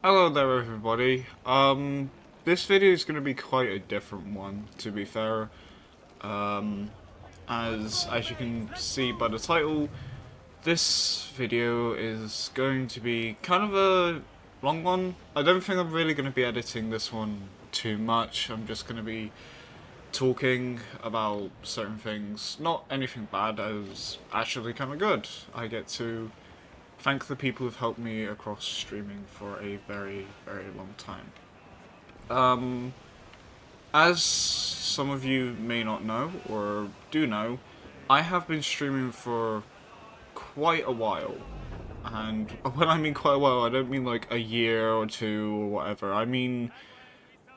Hello there everybody. This video is going to be quite a different one, to be fair. As you can see by the title, this video is going to be kind of a long one. I don't think I'm really going to be editing this one too much. I'm just going to be talking about certain things. Not anything bad, as actually kind of good. I get to thank the people who've helped me across streaming for a very, very long time. As some of you may not know, or do know, I have been streaming for quite a while. And when I mean quite a while, I don't mean like a year or two or whatever. I mean,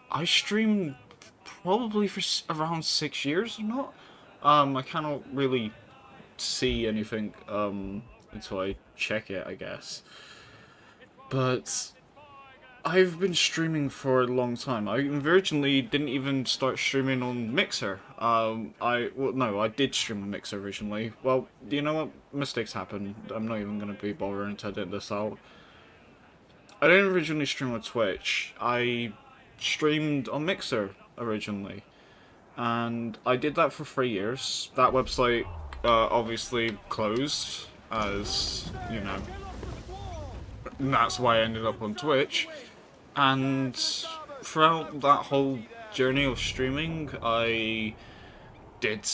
I streamed probably for around 6 years or not. I cannot really see anything until I check it, I guess. But I've been streaming for a long time. I originally didn't even start streaming on Mixer. I did stream on Mixer originally. Well, you know what? Mistakes happen. I'm not even gonna be bothering to edit this out. I didn't originally stream on Twitch. I streamed on Mixer originally, and I did that for 3 years. That website obviously closed, as you know. And that's why I ended up on Twitch. And throughout that whole journey of streaming, I did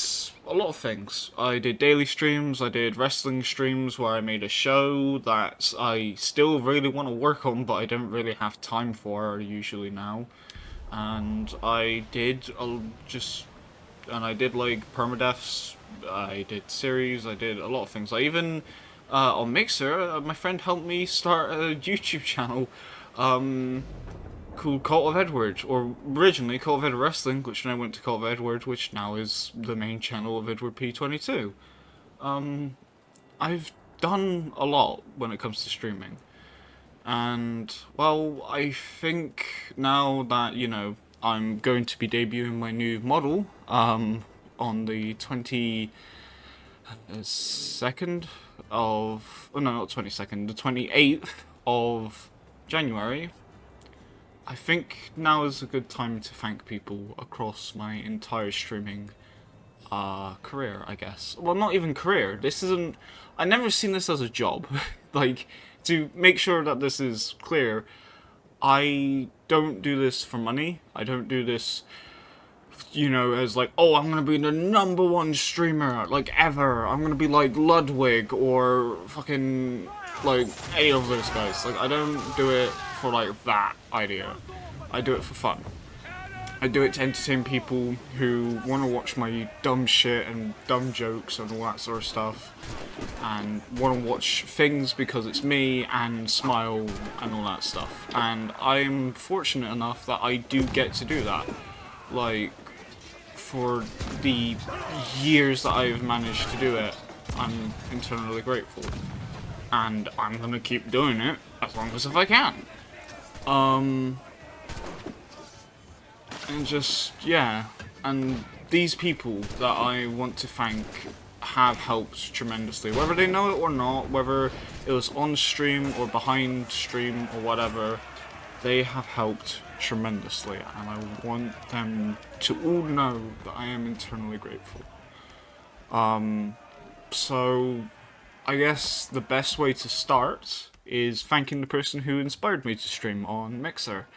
a lot of things. I did daily streams, I did wrestling streams where I made a show that I still really want to work on, but I don't really have time for usually now. And I did I did like permadeaths, I did series, I did a lot of things. I even, on Mixer, my friend helped me start a YouTube channel called Cult of Edward, or originally Cult of Edward Wrestling, which now went to Cult of Edward, which now is the main channel of Edward P22. I've done a lot when it comes to streaming. And, well, I think now that, I'm going to be debuting my new model, on the 22nd of, oh no, not 22nd, the 28th of January, I think now is a good time to thank people across my entire streaming career, I guess. Well, not even career. This isn't... I never seen this as a job. Like, to make sure that this is clear, I don't do this for money. I don't do this, as like, oh, I'm gonna be the #1 streamer, like, ever. I'm gonna be like Ludwig or fucking, like, any of those guys. Like, I don't do it for, like, that idea. I do it for fun. I do it to entertain people who want to watch my dumb shit and dumb jokes and all that sort of stuff, and want to watch things because it's me and smile and all that stuff. And I'm fortunate enough that I do get to do that. Like, for the years that I've managed to do it, I'm eternally grateful. And I'm gonna keep doing it as long as if I can. And just, yeah, and these people that I want to thank have helped tremendously, whether they know it or not, whether it was on stream or behind stream or whatever, they have helped tremendously, and I want them to all know that I am eternally grateful. So I guess the best way to start is thanking the person who inspired me to stream on Mixer.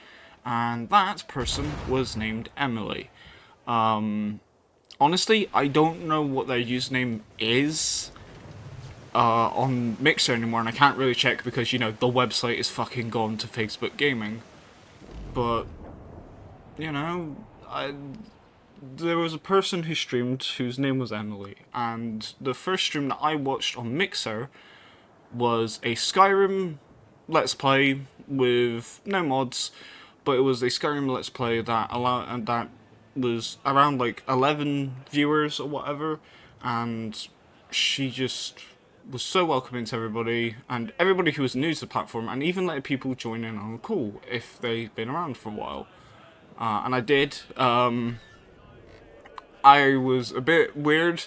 And that person was named Emily. Honestly, I don't know what their username is on Mixer anymore, and I can't really check because, the website is fucking gone to Facebook Gaming. But, there was a person who streamed whose name was Emily, and the first stream that I watched on Mixer was a Skyrim Let's Play with no mods, but it was a Skyrim Let's Play that was around like 11 viewers or whatever, and she just was so welcoming to everybody, and everybody who was new to the platform, and even letting people join in on a call if they've been around for a while. And I did. I was a bit weird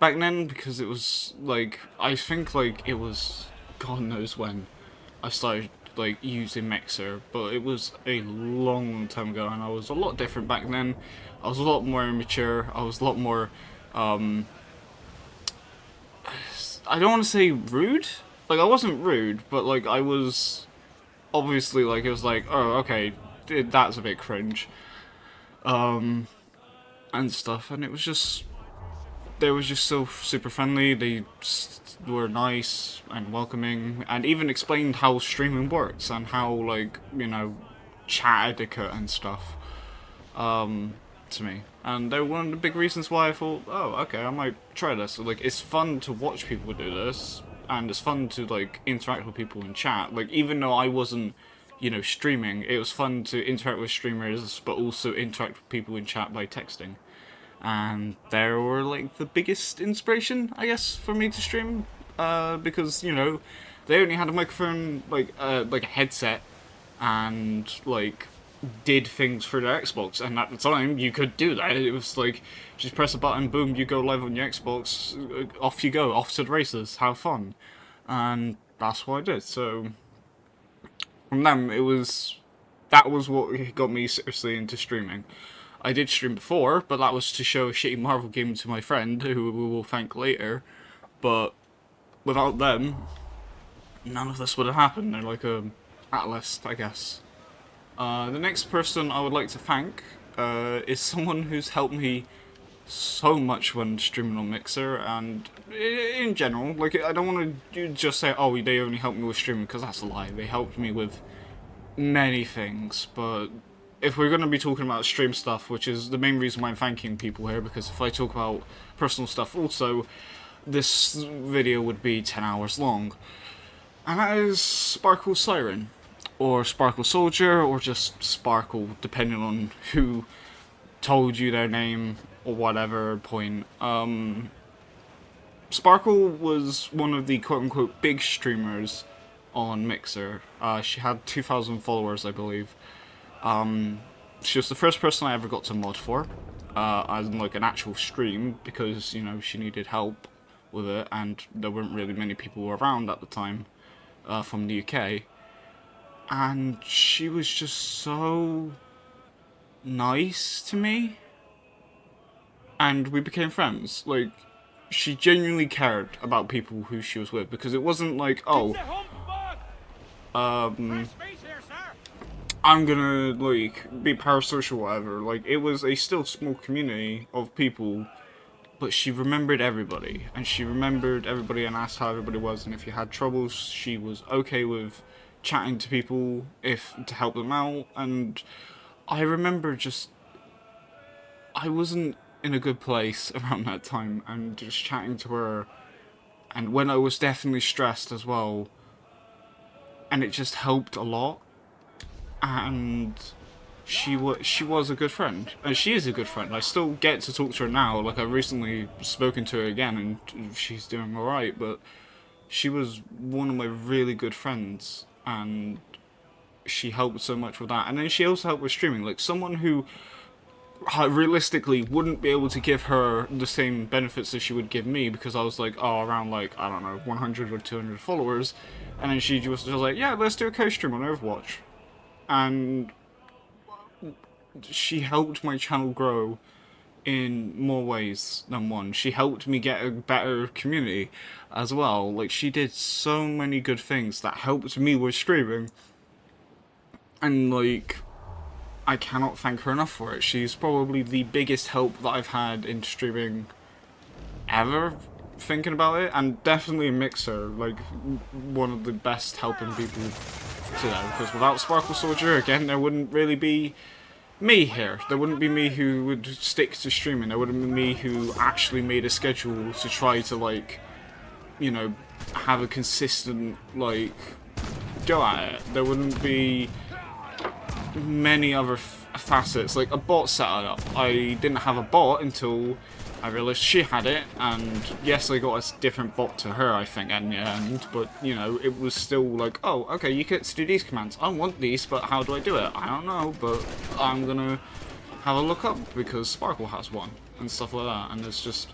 back then because it was like, I think like it was God knows when I started like using Mixer, but it was a long time ago, and I was a lot different back then. I was a lot more immature. I was a lot more, I don't want to say rude. Like, I wasn't rude, but like I was obviously like, it was like, oh, okay, that's a bit cringe, and stuff, and it was just, they were just so super friendly. They were nice and welcoming, and even explained how streaming works and how, like, you know, chat etiquette and stuff, to me. And they were one of the big reasons why I thought, oh, okay, I might try this. So, like, it's fun to watch people do this, and it's fun to, like, interact with people in chat. Like, even though I wasn't, you know, streaming, it was fun to interact with streamers, but also interact with people in chat by texting. And they were like the biggest inspiration, I guess, for me to stream, because, you know, they only had a microphone, like a headset, and like did things for their Xbox, and at the time you could do that. It was like, just press a button, boom, you go live on your Xbox, off you go, off to the races, have fun. And that's what I did. So from them, that was what got me seriously into streaming. I did stream before, but that was to show a shitty Marvel game to my friend, who we will thank later. But without them, none of this would have happened. They're like a catalyst, I guess. The next person I would like to thank is someone who's helped me so much when streaming on Mixer, and in general. Like, I don't want to just say, oh, they only helped me with streaming, because that's a lie. They helped me with many things, but if we're going to be talking about stream stuff, which is the main reason why I'm thanking people here, because if I talk about personal stuff also, this video would be 10 hours long. And that is Sparkle Siren, or Sparkle Soldier, or just Sparkle, depending on who told you their name, or whatever point. Sparkle was one of the quote-unquote big streamers on Mixer. She had 2,000 followers, I believe. She was the first person I ever got to mod for, as in like an actual stream, because, you know, she needed help with it, and there weren't really many people around at the time, from the UK. And she was just so nice to me, and we became friends. Like, she genuinely cared about people who she was with, because it wasn't like, oh, I'm gonna, like, be parasocial or whatever. Like, it was a still small community of people, but she remembered everybody, and she remembered everybody and asked how everybody was, and if you had troubles, she was okay with chatting to people to help them out. And I remember just, I wasn't in a good place around that time, and just chatting to her, and when I was definitely stressed as well, and it just helped a lot. And she was a good friend, and she is a good friend. I still get to talk to her now. Like, I've recently spoken to her again, and she's doing alright, but she was one of my really good friends, and she helped so much with that. And then she also helped with streaming. Like, someone who realistically wouldn't be able to give her the same benefits as she would give me, because I was like, oh, around like, I don't know, 100 or 200 followers, and then she just was like, yeah, let's do a co-stream on Overwatch. And she helped my channel grow in more ways than one. She helped me get a better community as well. Like, she did so many good things that helped me with streaming, and like, I cannot thank her enough for it. She's probably the biggest help that I've had in streaming ever, thinking about it, and definitely Mixer, like, one of the best helping people to know, because without Sparkle Soldier, again, there wouldn't really be me here. There wouldn't be me who would stick to streaming. There wouldn't be me who actually made a schedule to try to, like, you know, have a consistent, like, go at it. There wouldn't be many other facets. Like, a bot setup. I didn't have a bot until I realised she had it, and yes, I got a different bot to her, I think, in the end, but, you know, it was still like, oh, okay, you get to do these commands. I want these, but how do I do it? I don't know, but I'm gonna have a look up, because Sparkle has one, and stuff like that, and there's just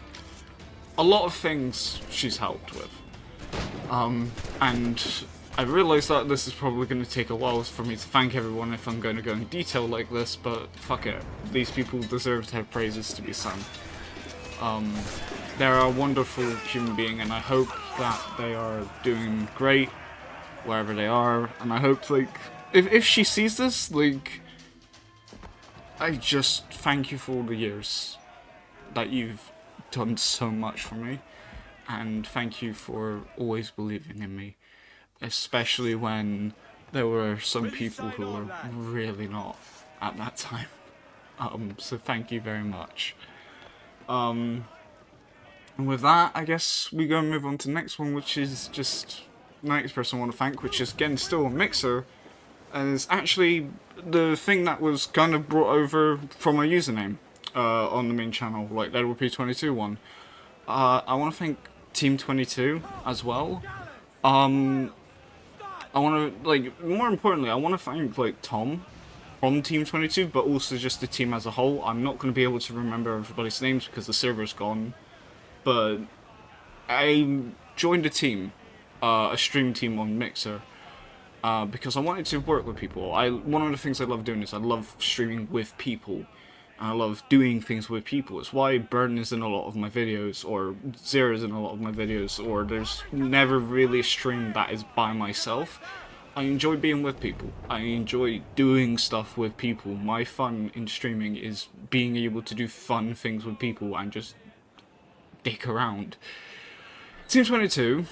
a lot of things she's helped with. And I realise that this is probably going to take a while for me to thank everyone if I'm going to go in detail like this, but fuck it. These people deserve to have praises to be sung. They're a wonderful human being, and I hope that they are doing great wherever they are, and I hope, like, if she sees this, like, I just thank you for all the years that you've done so much for me, and thank you for always believing in me, especially when there were some people who were really not at that time. So thank you very much. And with that, I guess we go and move on to the next one, which is just the next person I want to thank, which is again still a Mixer, and it's actually the thing that was kind of brought over from my username on the main channel, like the LWP22 one. I want to thank Team 22 as well. I want to, like, more importantly, I want to thank, like, Tom from Team 22, but also just the team as a whole. I'm not going to be able to remember everybody's names because the server's gone, but I joined a team, a stream team on Mixer, because I wanted to work with people. One of the things I love doing is I love streaming with people, and I love doing things with people. It's why Burn is in a lot of my videos, or Zira is in a lot of my videos, or there's never really a stream that is by myself. I enjoy being with people. I enjoy doing stuff with people. My fun in streaming is being able to do fun things with people and just dick around. Team 22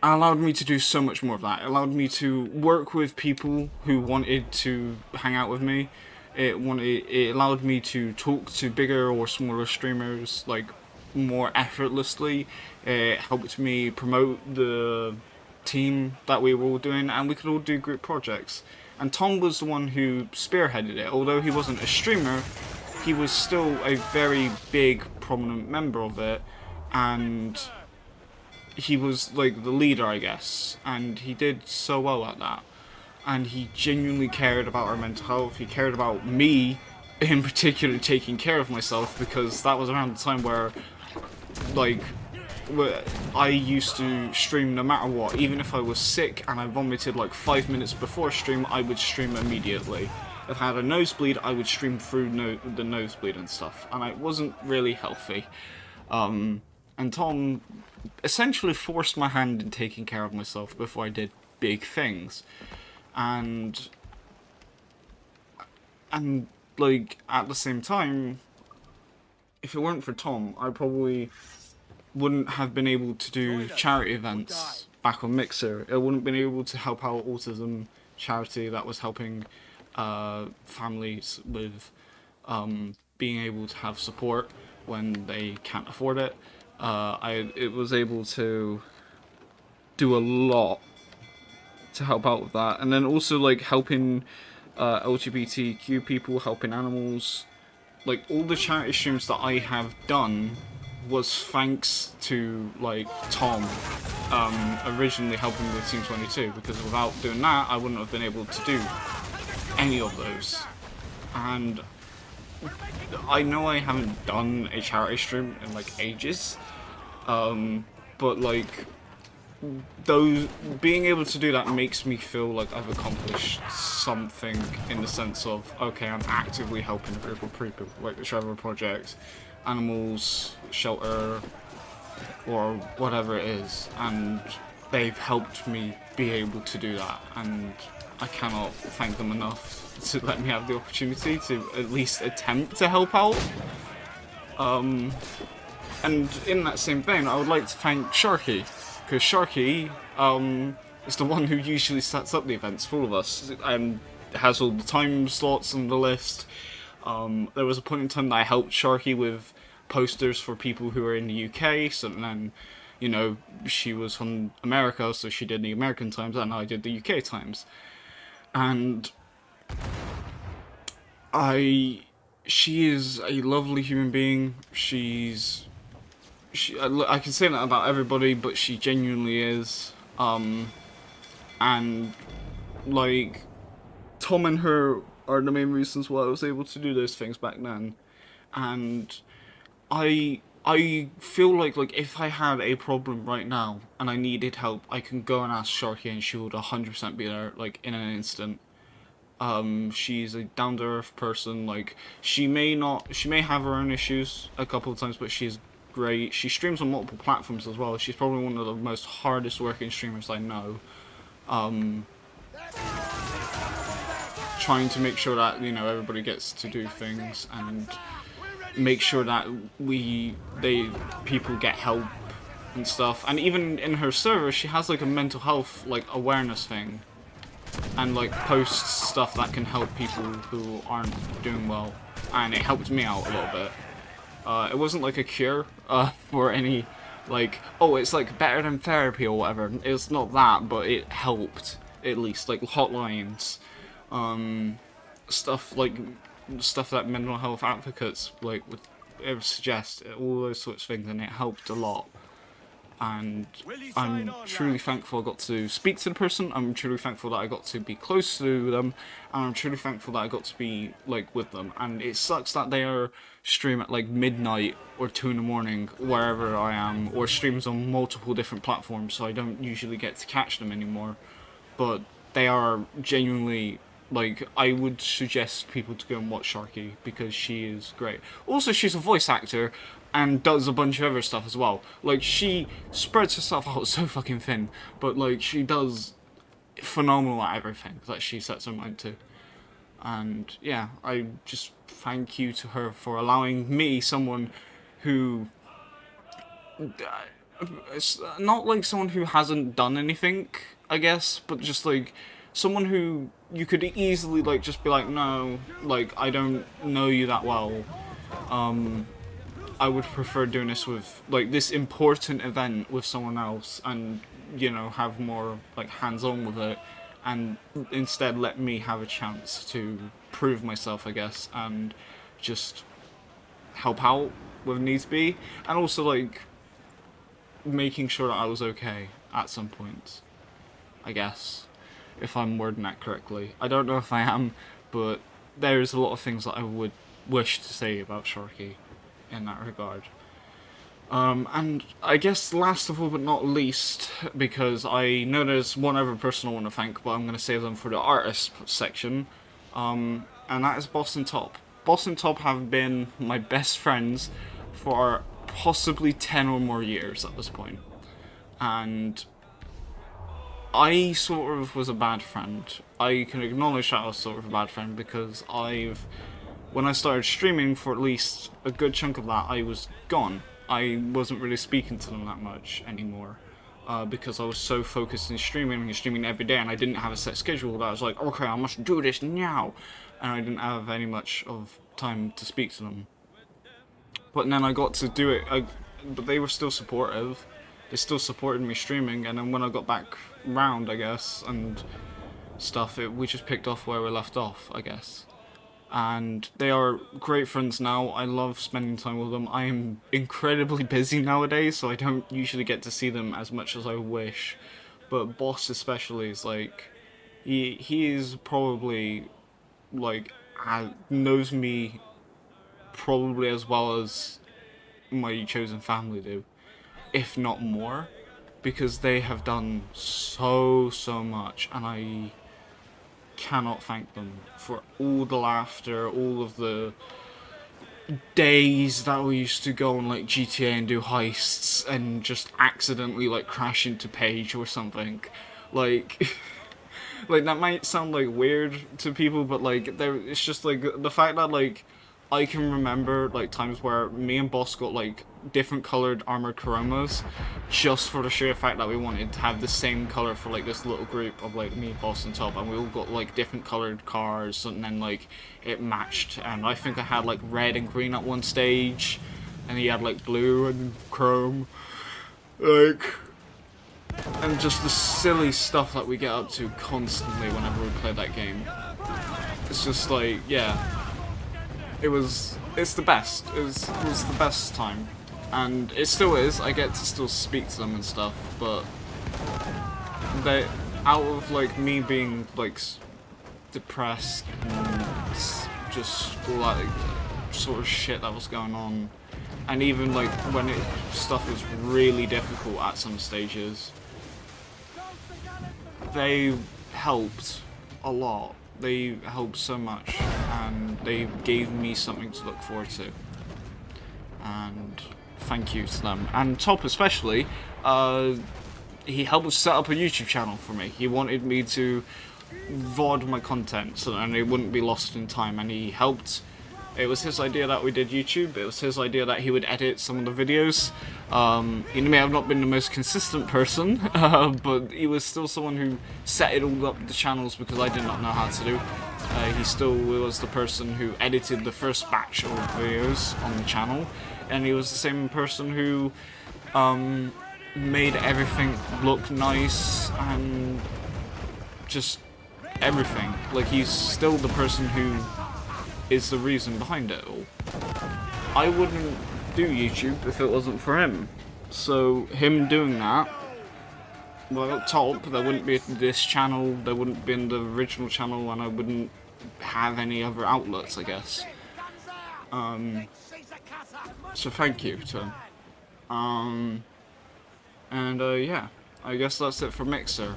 allowed me to do so much more of that. It allowed me to work with people who wanted to hang out with me. It allowed me to talk to bigger or smaller streamers, like, more effortlessly. It helped me promote the team that we were all doing, and we could all do group projects. And Tom was the one who spearheaded it. Although he wasn't a streamer, he was still a very big, prominent member of it, and he was, like, the leader, I guess, and he did so well at that. And he genuinely cared about our mental health. He cared about me, in particular, taking care of myself, because that was around the time where, like, I used to stream no matter what. Even if I was sick and I vomited like 5 minutes before stream, I would stream immediately. If I had a nosebleed, I would stream through the nosebleed and stuff, and it wasn't really healthy. And Tom essentially forced my hand in taking care of myself before I did big things. And like, at the same time, if it weren't for Tom, I probably wouldn't have been able to do charity events back on Mixer. I wouldn't have been able to help out autism charity that was helping families with being able to have support when they can't afford it. It was able to do a lot to help out with that, and then also, like, helping LGBTQ people, helping animals. Like, all the charity streams that I have done was thanks to, like, Tom originally helping with Team 22, because without doing that I wouldn't have been able to do any of those. And I know I haven't done a charity stream in, like, ages, but, like, being able to do that makes me feel like I've accomplished something, in the sense of, okay, I'm actively helping a group of people, like the Trevor Project, animals, shelter, or whatever it is, and they've helped me be able to do that, and I cannot thank them enough to let me have the opportunity to at least attempt to help out. And in that same vein, I would like to thank Sharki, because Sharki is the one who usually sets up the events for all of us, and has all the time slots on the list. There was a point in time that I helped Sharki with posters for people who are in the UK, so then, you know, she was from America, so she did the American times, and I did the UK times. And she is a lovely human being. I can say that about everybody, but she genuinely is. And, like, Tom and her are the main reasons why I was able to do those things back then. And I I feel like if I had a problem right now and I needed help, I can go and ask Sharky and she would 100% be there, like, in an instant. She's a down-to-earth person. Like, she may have her own issues a couple of times, but she's great. She streams on multiple platforms as well. She's probably one of the most hardest working streamers I know. Trying to make sure that, you know, everybody gets to do things and make sure that people get help and stuff. And even in her server, she has like a mental health like awareness thing, and like posts stuff that can help people who aren't doing well. And it helped me out a little bit. It wasn't like a cure for any, like, oh, it's like better than therapy or whatever. It's not that, but it helped at least, like hotlines, stuff that mental health advocates like would ever suggest, all those sorts of things, and it helped a lot. And I'm truly thankful I got to speak to the person. I'm truly thankful that I got to be close to them, and I'm truly thankful that I got to be like with them. And it sucks that they are stream at like midnight or 2 in the morning wherever I am, or streams on multiple different platforms, so I don't usually get to catch them anymore. But they are genuinely, like, I would suggest people to go and watch Sharky because she is great. Also, she's a voice actor and does a bunch of other stuff as well. Like, she spreads herself out so fucking thin, but like, she does phenomenal at everything that she sets her mind to. And yeah, I just thank you to her for allowing me, someone who, it's not like someone who hasn't done anything, I guess, but just like someone who you could easily like just be like, no, like, I don't know you that well. I would prefer doing this with like this important event with someone else, and you know, have more like hands-on with it, and instead let me have a chance to prove myself, I guess, and just help out where needs be, and also like making sure that I was okay at some point, I guess, if I'm wording that correctly. I don't know if I am, but there's a lot of things that I would wish to say about Sharky in that regard. And I guess last of all but not least, because I know there's one other person I want to thank, but I'm going to save them for the artist section, and that is Boss and Top. Boss and Top have been my best friends for possibly 10 or more years at this point. And I sort of was a bad friend. I can acknowledge that I was sort of a bad friend because when I started streaming, for at least a good chunk of that, I was gone. I wasn't really speaking to them that much anymore, because I was so focused in streaming and streaming every day, and I didn't have a set schedule that I was like, okay, I must do this now, and I didn't have any much of time to speak to them. But then I got to do it, but they were still supportive. They still supported me streaming, and then when I got back round, I guess, and stuff, we just picked off where we left off, I guess. And they are great friends now. I love spending time with them. I am incredibly busy nowadays, so I don't usually get to see them as much as I wish. But Boss especially is like, he is probably like, knows me probably as well as my chosen family do, if not more, because they have done so much, and I cannot thank them for all the laughter, all of the days that we used to go on like GTA and do heists and just accidentally like crash into Page or something. Like like that might sound like weird to people, but like it's just like the fact that like I can remember like times where me and Boss got like different colored armored chromas just for the sheer fact that we wanted to have the same color for like this little group of like me, Boss and Top, and we all got like different colored cars, and then like it matched, and I think I had like red and green at one stage, and he had like blue and chrome, like, and just the silly stuff that we get up to constantly whenever we play that game. It's just like, yeah, it's the best. It was the best time. And it still is. I get to still speak to them and stuff, but they, out of like me being like depressed and just all that sort of shit that was going on, And even like when stuff was really difficult at some stages, they helped a lot. They helped so much, and they gave me something to look forward to. And thank you to them. And Top especially, he helped set up a YouTube channel for me. He wanted me to VOD my content so that it wouldn't be lost in time, and he helped. It was his idea that we did YouTube. It was his idea that he would edit some of the videos. He may have not been the most consistent person, but he was still someone who set it all up, the channels, because I did not know how to do. He still was the person who edited the first batch of videos on the channel, and he was the same person who made everything look nice and just everything. Like, he's still the person who is the reason behind it all. I wouldn't do YouTube if it wasn't for him. So him doing that, well, Top, there wouldn't be this channel, there wouldn't be the original channel, and I wouldn't have any other outlets, I guess. So thank you to him. Yeah, I guess that's it for Mixer.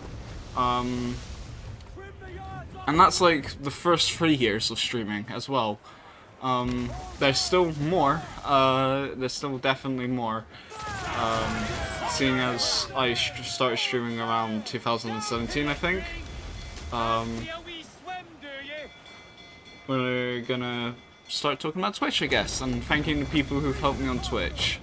And that's like the first 3 years of streaming as well. There's still more. There's still definitely more. Seeing as I started streaming around 2017, I think. We're gonna start talking about Twitch, I guess, and thanking the people who've helped me on Twitch.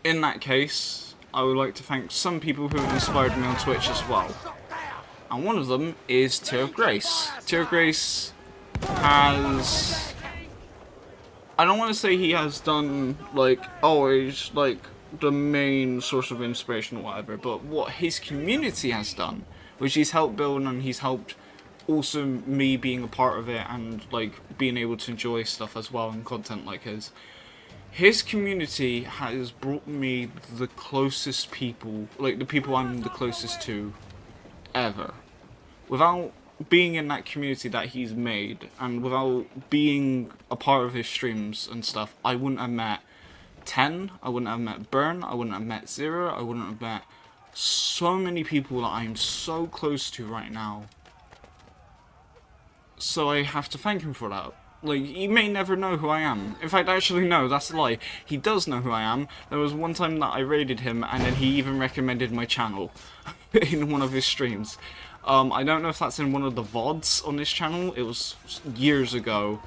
In that case, I would like to thank some people who have inspired me on Twitch as well. And one of them is Tora Grace. Tora Grace has... I don't want to say he has done, like, always, like, the main source of inspiration or whatever, but what his community has done, which he's helped build, and he's helped also me being a part of it and, like, being able to enjoy stuff as well and content like his. His community has brought me the closest people, like the people I'm the closest to, ever. Without being in that community that he's made, and without being a part of his streams and stuff, I wouldn't have met Ten, I wouldn't have met Burn, I wouldn't have met Zira, I wouldn't have met so many people that I'm so close to right now. So I have to thank him for that. Like, he may never know who I am. In fact, actually, no, that's a lie. He does know who I am. There was one time that I raided him, and then he even recommended my channel in one of his streams. I don't know if that's in one of the VODs on this channel. It was years ago.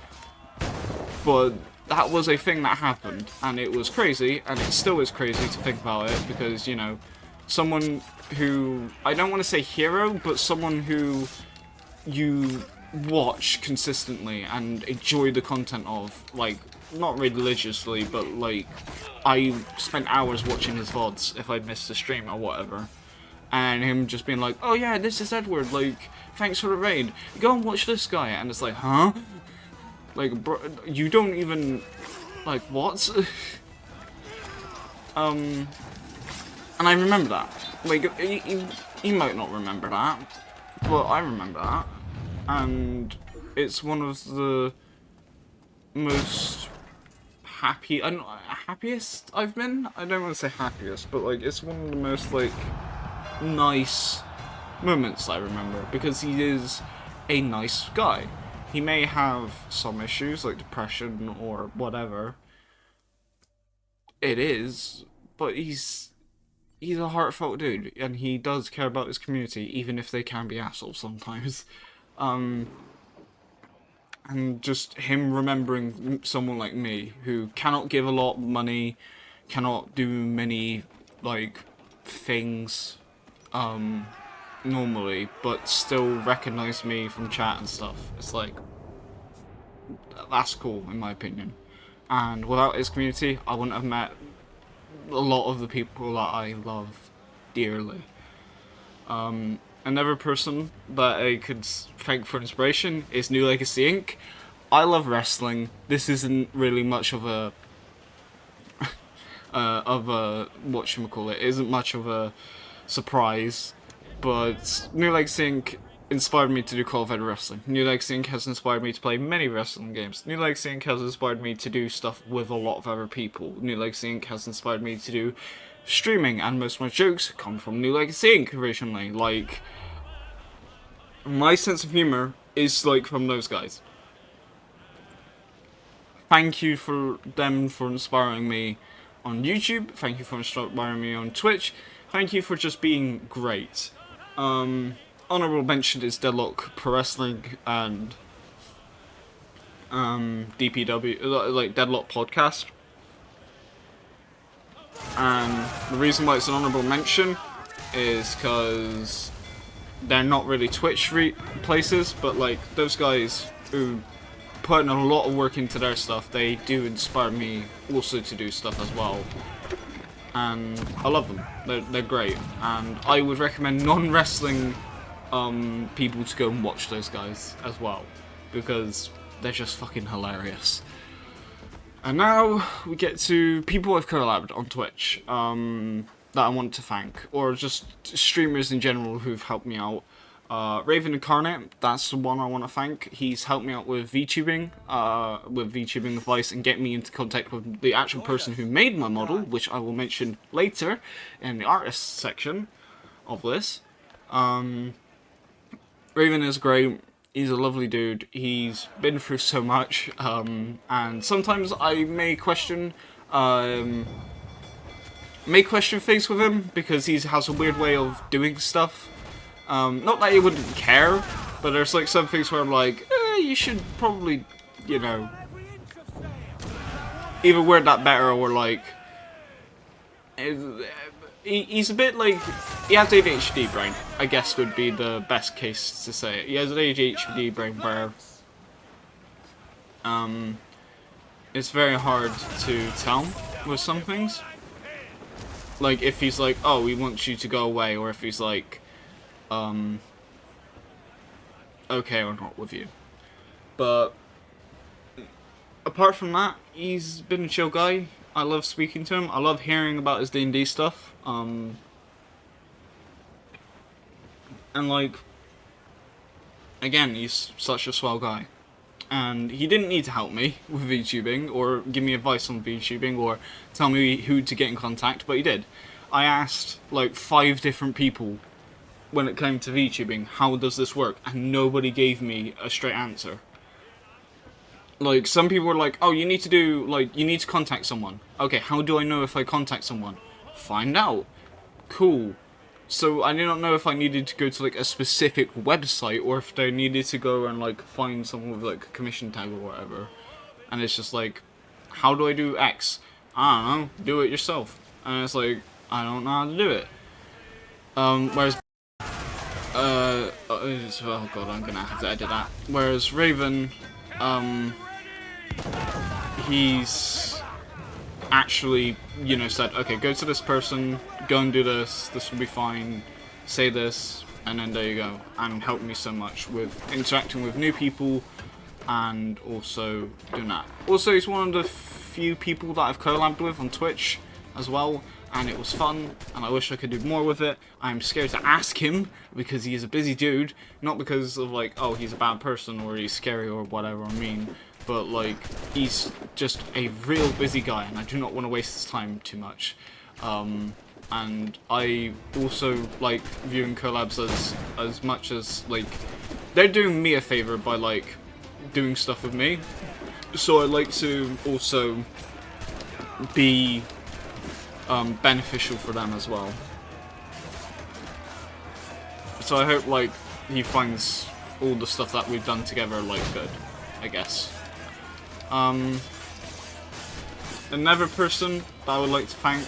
But that was a thing that happened, and it was crazy, and it still is crazy to think about it, because, you know, someone who, I don't want to say hero, but someone who you watch consistently and enjoy the content of, like, not religiously, but like, I spent hours watching his VODs if I'd missed a stream or whatever, and him just being like, oh yeah, this is Edward, like, thanks for the raid, go and watch this guy, and it's like, huh? Like, bro, you don't even, like, what? And I remember that. Like, he might not remember that, but I remember that. And it's one of the most happiest I've been? I don't want to say happiest, but, like, it's one of the most, like, nice moments I remember, because he is a nice guy. He may have some issues, like depression or whatever. It is, but he's a heartfelt dude, and he does care about his community, even if they can be assholes sometimes. And just him remembering someone like me, who cannot give a lot of money, cannot do many, like, things, normally, but still recognize me from chat and stuff. It's like, that's cool, in my opinion. And without his community, I wouldn't have met a lot of the people that I love dearly. Another person that I could thank for inspiration is Newlegacyinc. I love wrestling. This isn't really much of a whatchamacallit, it isn't much of a surprise, but Newlegacyinc inspired me to do Call of Duty Wrestling. Newlegacyinc has inspired me to play many wrestling games. Newlegacyinc has inspired me to do stuff with a lot of other people. Newlegacyinc has inspired me to do streaming, and most of my jokes come from Newlegacyinc originally. Like, my sense of humor is like from those guys. Thank you for them for inspiring me on YouTube. Thank you for inspiring me on Twitch. Thank you for just being great. Honorable mention is Deadlock Pro Wrestling and DPW, like Deadlock Podcast. And the reason why it's an honorable mention is because they're not really Twitch places, but like those guys who put in a lot of work into their stuff, they do inspire me also to do stuff as well. And I love them. They're great, and I would recommend non-wrestling people to go and watch those guys as well, because they're just fucking hilarious. And now we get to people I've collabed on Twitch that I want to thank, or just streamers in general who've helped me out. RavenInCarnate, that's the one I want to thank. He's helped me out with VTubing advice, and get me into contact with the actual person who made my model, which I will mention later in the artist section of this. Raven is great. He's a lovely dude. He's been through so much, and sometimes I may question things with him because he has a weird way of doing stuff. Not that he wouldn't care, but there's like some things where I'm like, you should probably, you know, either word that better, or like, he's a bit like, he has ADHD brain, I guess would be the best case to say it. He has an ADHD brain where, it's very hard to tell with some things. Like, if he's like, oh, we want you to go away, or if he's like, okay or not with you. But apart from that, he's been a chill guy. I love speaking to him. I love hearing about his D&D stuff. And like, again, he's such a swell guy. And he didn't need to help me with VTubing, or give me advice on VTubing, or tell me who to get in contact, but he did. I asked like 5 different people when it came to VTubing, how does this work? And nobody gave me a straight answer. Like, some people were like, oh, you need to contact someone. Okay, how do I know if I contact someone? Find out. Cool. So I did not know if I needed to go to like a specific website, or if I needed to go and like find someone with like a commission tag or whatever. And it's just like, how do I do X? I don't know, do it yourself. And it's like, I don't know how to do it. Whereas oh god, I'm gonna have to edit that. Whereas Raven, he's actually, you know, said, okay, go to this person, go and do this will be fine, say this, and then there you go. And helped me so much with interacting with new people, and also doing that. Also, he's one of the few people that I've collabed with on Twitch as well, and it was fun, and I wish I could do more with it. I'm scared to ask him, because he is a busy dude, not because of like, oh, he's a bad person, or he's scary, or whatever I mean, but like, he's just a real busy guy, and I do not want to waste his time too much. And I also like viewing collabs as much as, like, they're doing me a favor by like doing stuff with me, so I like to also be beneficial for them as well. So I hope like he finds all the stuff that we've done together like good, I guess. Another person that I would like to thank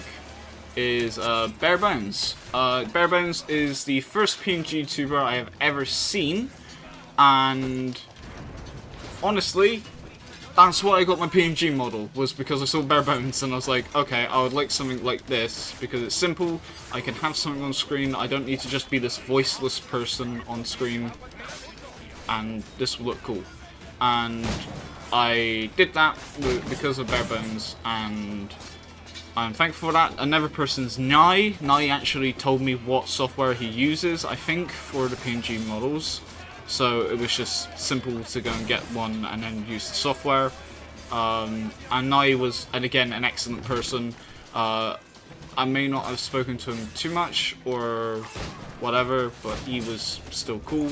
is BaerBones. BaerBones is the first PNG YouTuber I have ever seen, and honestly, that's why I got my PNG model, was because I saw BaerBones and I was like, okay, I would like something like this, because it's simple, I can have something on screen, I don't need to just be this voiceless person on screen, and this will look cool. And I did that because of BaerBones, and I'm thankful for that. Another person's Nigh. Nigh actually told me what software he uses, I think, for the PNG models. So it was just simple to go and get one and then use the software. And Nigh was, and again, an excellent person. I may not have spoken to him too much or whatever, but he was still cool.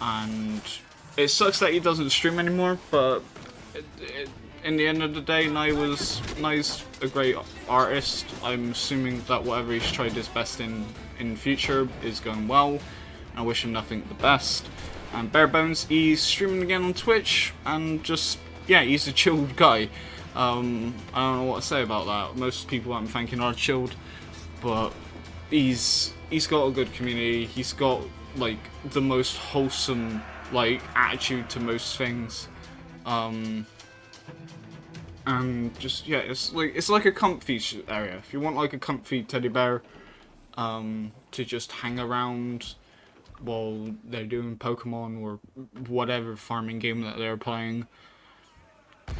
And it sucks that he doesn't stream anymore, but in the end of the day, Nigh's a great artist. I'm assuming that whatever he's tried his best in the future is going well. I wish him nothing but the best. And BaerBones, he's streaming again on Twitch, and just, yeah, he's a chilled guy. I don't know what to say about that. Most people I'm thanking are chilled, but he's got a good community. He's got like the most wholesome like attitude to most things, and just, yeah, it's like a comfy area. If you want like a comfy teddy bear to just hang around while they're doing Pokemon or whatever farming game that they're playing,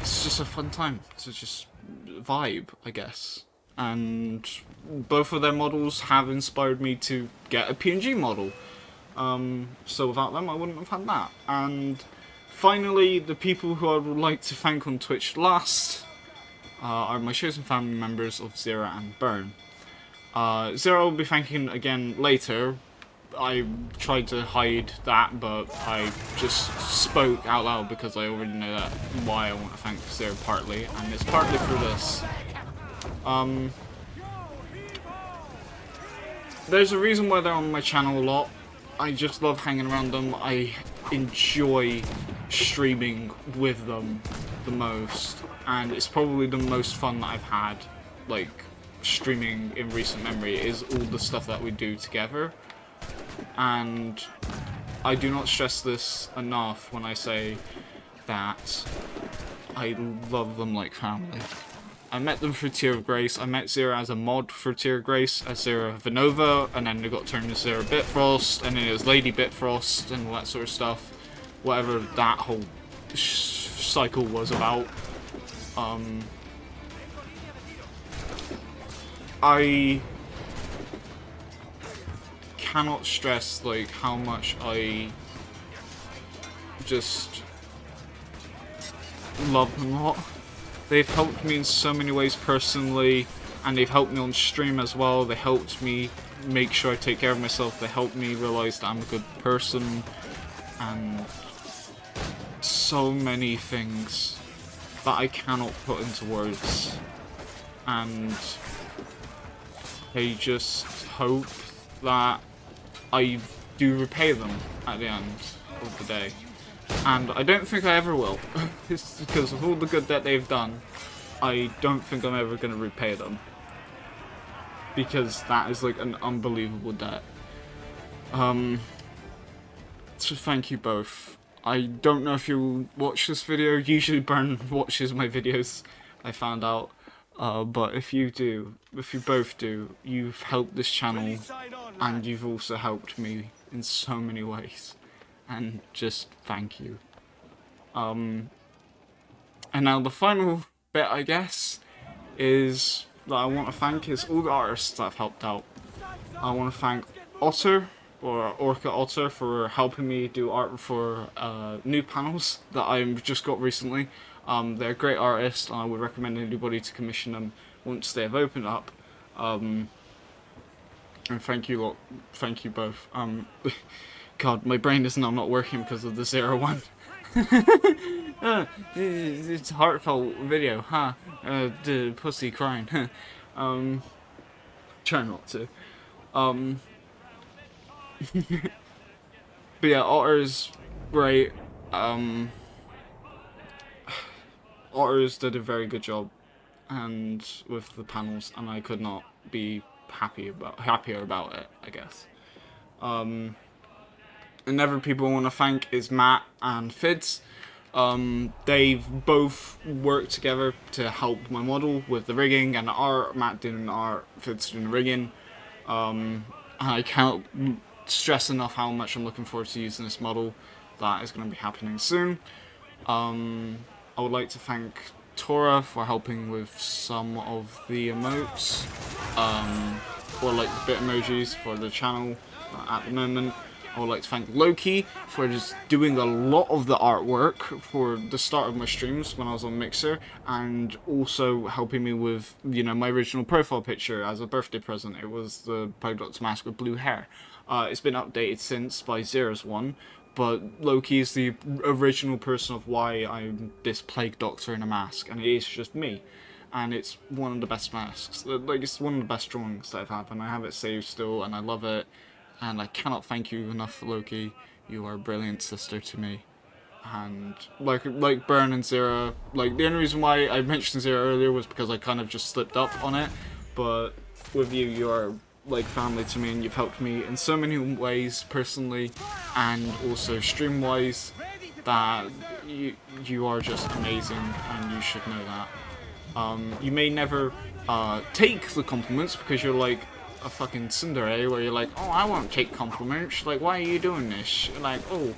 it's just a fun time. It's just vibe, I guess. And both of their models have inspired me to get a PNG model. So without them, I wouldn't have had that. And finally, the people who I would like to thank on Twitch last are my chosen family members of Zira and Burn. Zira will be thanking again later. I tried to hide that, but I just spoke out loud because I already know that why I want to thank Zira partly, and it's partly for this. There's a reason why they're on my channel a lot. I just love hanging around them. I enjoy streaming with them the most, and it's probably the most fun that I've had, like, streaming in recent memory, is all the stuff that we do together. And I do not stress this enough when I say that I love them like family. I met them through Tier of Grace. I met Zira as a mod for Tier of Grace, as Zira Vanova, and then they got turned into Zira Bitfrost, and then it was Lady Bitfrost, and all that sort of stuff. Whatever that whole cycle was about. I cannot stress like how much I just love them a lot. They've helped me in so many ways personally, and they've helped me on stream as well. They helped me make sure I take care of myself. They helped me realize that I'm a good person, and so many things that I cannot put into words. And I just hope that I do repay them at the end of the day. And I don't think I ever will. It's because of all the good that they've done, I don't think I'm ever going to repay them. Because that is like an unbelievable debt. So thank you both. I don't know if you'll watch this video. Usually Burn watches my videos, I found out. But if you do, if you both do, you've helped this channel, and you've also helped me in so many ways. And just thank you. And now the final bit, I guess, is that I want to thank is all the artists that have helped out. I want to thank Otter, or OrcaOtter, for helping me do art for new panels that I've just got recently. They're great artists, and I would recommend anybody to commission them once they have opened up. And thank you lot, thank you both. God, my brain is now not working because of the Zira one. It's a heartfelt video, huh? The pussy crying. Try not to. But yeah, Otter's great. Otters did a very good job, and with the panels, and I could not be happier about it, I guess. Another people I want to thank is Matt and Fidds. They've both worked together to help my model with the rigging and the art. Matt doing the art, Fidds doing the rigging. And I cannot stress enough how much I'm looking forward to using this model. That is going to be happening soon. I would like to thank Tora for helping with some of the emotes, or like the bit emojis for the channel at the moment. I would like to thank Loki for just doing a lot of the artwork for the start of my streams when I was on Mixer, and also helping me with, you know, my original profile picture as a birthday present. It was the Plague Doctor mask with blue hair. It's been updated since by Zira's one, but Loki is the original person of why I'm this Plague Doctor in a mask, and it is just me. And it's one of the best masks. Like, it's one of the best drawings that I've had, and I have it saved still, and I love it. And I cannot thank you enough, Loki. You are a brilliant sister to me. And like Baer and Zira, like the only reason why I mentioned Zira earlier was because I kind of just slipped up on it. But with you, you are like family to me, and you've helped me in so many ways personally, and also stream-wise. That you are just amazing, and you should know that. You may never take the compliments because you're like a fucking tsundere, where you're like, oh, I won't take compliments, like, why are you doing this? Like, oh,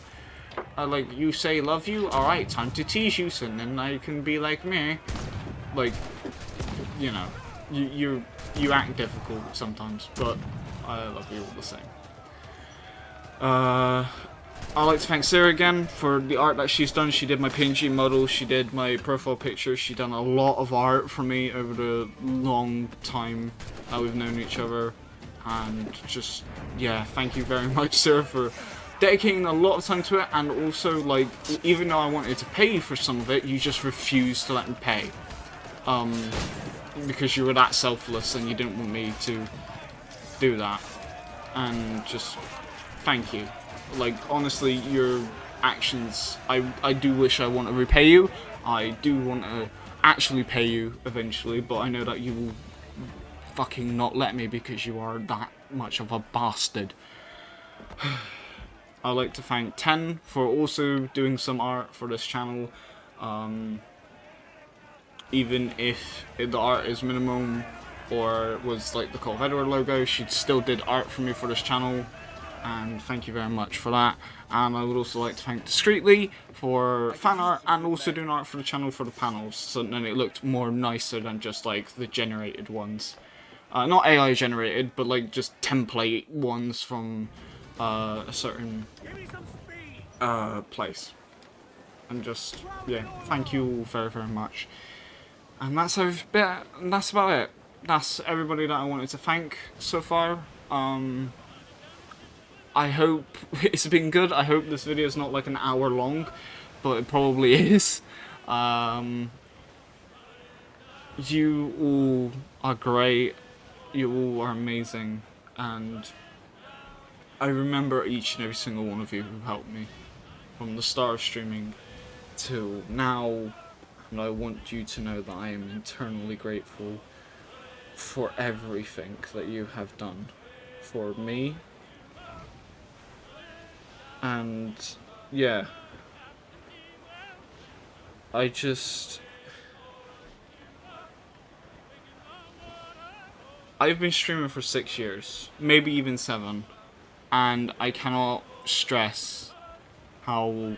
like, you say love you, alright, time to tease you, so then I can be like, meh. Like, you know, you act difficult sometimes, but I love you all the same. I'd like to thank Zira again for the art that she's done. She did my PNG model, she did my profile picture, she done a lot of art for me over the long time that we've known each other. And just, yeah, thank you very much, Zira, for dedicating a lot of time to it. And also, like, even though I wanted to pay you for some of it, you just refused to let me pay. Because you were that selfless and you didn't want me to do that. And just, thank you. Like, honestly, your actions, I do wish I want to repay you. I do want to actually pay you eventually, but I know that you will fucking not let me because you are that much of a bastard. I'd like to thank Ten for also doing some art for this channel. Even if the art is minimum or was like the Call of Edward logo, she still did art for me for this channel. And thank you very much for that. And I would also like to thank Discreetly for fan art and also doing art for the channel for the panels, so then it looked more nicer than just like the generated ones. Not AI generated, but like just template ones from a certain place. And just, yeah, thank you all very, very much. And that's about it. That's everybody that I wanted to thank so far. I hope it's been good. I hope this video is not like an hour long, but it probably is. You all are great. You all are amazing. And I remember each and every single one of you who helped me from the start of streaming till now. And I want you to know that I am eternally grateful for everything that you have done for me. And yeah, I've been streaming for 6 years, maybe even 7, and I cannot stress how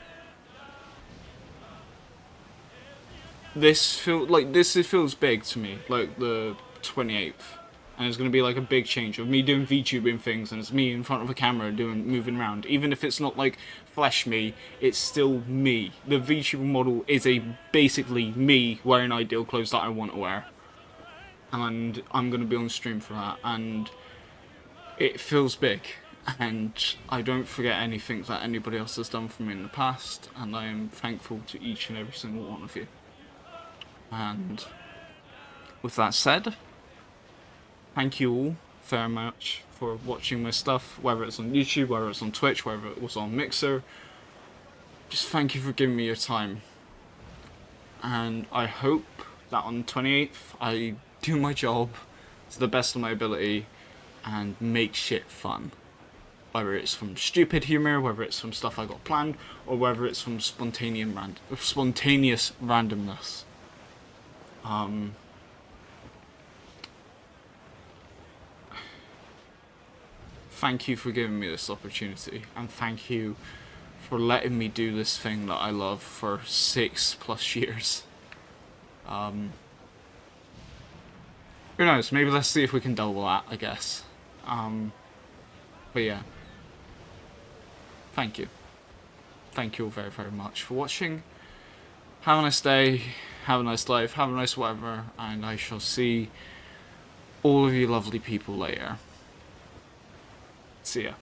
this feels big to me, like the 28th. And it's going to be like a big change of me doing VTubing things, and it's me in front of a camera moving around. Even if it's not like flesh me, it's still me. The VTuber model is basically me wearing ideal clothes that I want to wear. And I'm going to be on stream for that, and it feels big. And I don't forget anything that anybody else has done for me in the past, and I am thankful to each and every single one of you. And with that said, thank you all very much for watching my stuff, whether it's on YouTube, whether it's on Twitch, whether it was on Mixer. Just thank you for giving me your time. And I hope that on the 28th I do my job to the best of my ability and make shit fun. Whether it's from stupid humour, whether it's from stuff I got planned, or whether it's from spontaneous randomness. Thank you for giving me this opportunity, and thank you for letting me do this thing that I love for 6+ years. Who knows? Maybe let's see if we can double that, I guess. But yeah. Thank you. Thank you all very, very much for watching. Have a nice day. Have a nice life. Have a nice whatever. And I shall see all of you lovely people later. See ya.